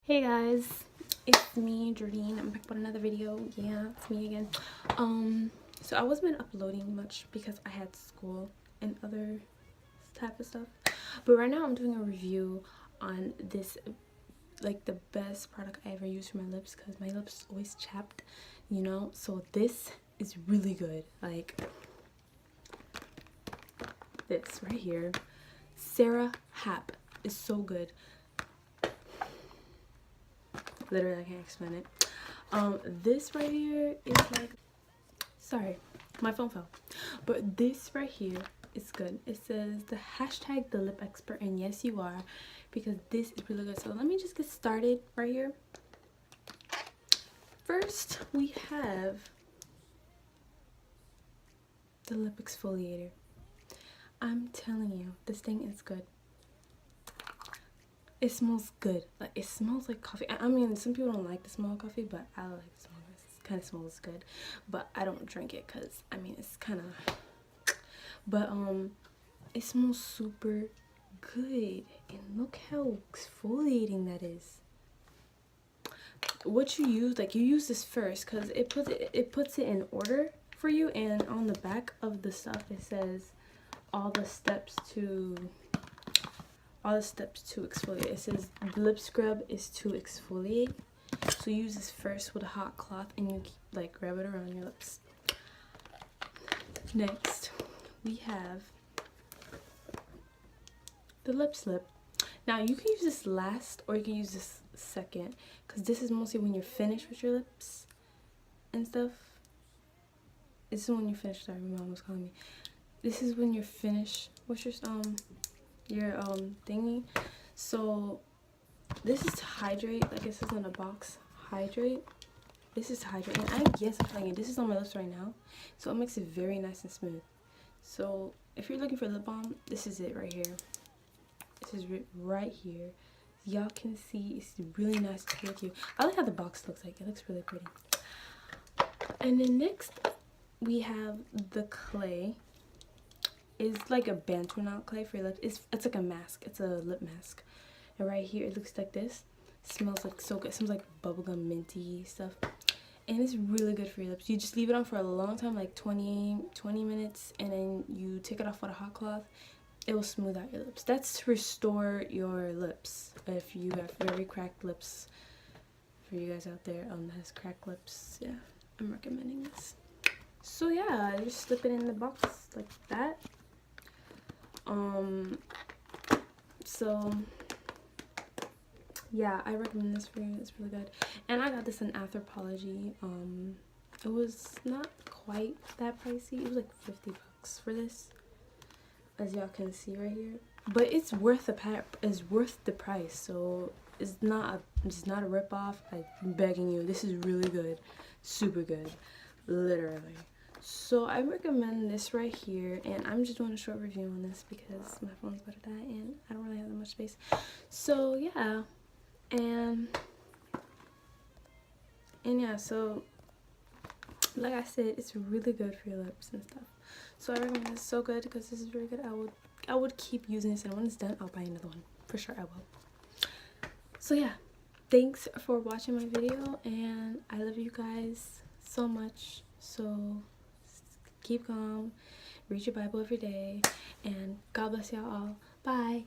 Hey guys, it's me, Jordine. I'm back with another video. Yeah, it's me again. So I wasn't been uploading much because I had school and other type of stuff. But right now I'm doing a review on this, like the best product I ever used for my lips because my lips always chapped, you know. So this is really good. Like this right here, SarahHapp is so good. Literally, I can't explain it. This right here is like, sorry, my phone fell. But this right here is good. It says the hashtag the lip expert, and yes you are, because this is really good. So let me just get started right here. First we have the lip exfoliator. I'm telling you, this thing is good. It smells good. Like, it smells like coffee. I mean, some people don't like the smell of coffee, but I like the smell of it. It kind of smells good, but I don't drink it because I mean it's kind of, but it smells super good. And look how exfoliating that is. What you use, like, you use this first because it puts it in order for you, and on the back of the stuff it says all the steps to exfoliate. It says lip scrub is to exfoliate. So you use this first with a hot cloth and you like rub it around your lips. Next, we have the lip slip. Now you can use this last or you can use this second because this is mostly when you're finished with your lips and stuff. This is when you're finished. Sorry, my mom was calling me. This is when you're finished with your thingy. So this is to hydrate, like it says on the box, hydrate. This is to hydrate, and I guess I'm telling you, this is on my lips right now, so it makes it very nice and smooth. So if you're looking for lip balm, this is it right here. This is right here. Y'all can see it's really nice to look at you. I like how the box looks like. It looks really pretty. And then next we have the clay. It's like a Bantu clay for your lips. It's like a mask. It's a lip mask. And right here it looks like this. It smells like so good. It smells like bubblegum minty stuff. And it's really good for your lips. You just leave it on for a long time, like 20 minutes, and then you take it off with a hot cloth. It will smooth out your lips. That's to restore your lips if you have very cracked lips. For you guys out there that has cracked lips, yeah, I'm recommending this. So yeah, I just slip it in the box like that. So yeah, I recommend this for you. It's really good. And I got this in Anthropology. It was not quite that pricey. It was like 50 bucks for this, as y'all can see right here. But it's worth the price. So it's not a rip off. I'm begging you. This is really good, super good, literally. So I recommend this right here, and I'm just doing a short review on this because my phone's about to die and I don't really have that much space. So yeah, and yeah, so like I said, it's really good for your lips and stuff. So I recommend this. So good because this is really good. I would keep using this, and when it's done I'll buy another one for sure. I will. So yeah, thanks for watching my video, and I love you guys so much. So keep calm, read your Bible every day, and God bless y'all all. Bye.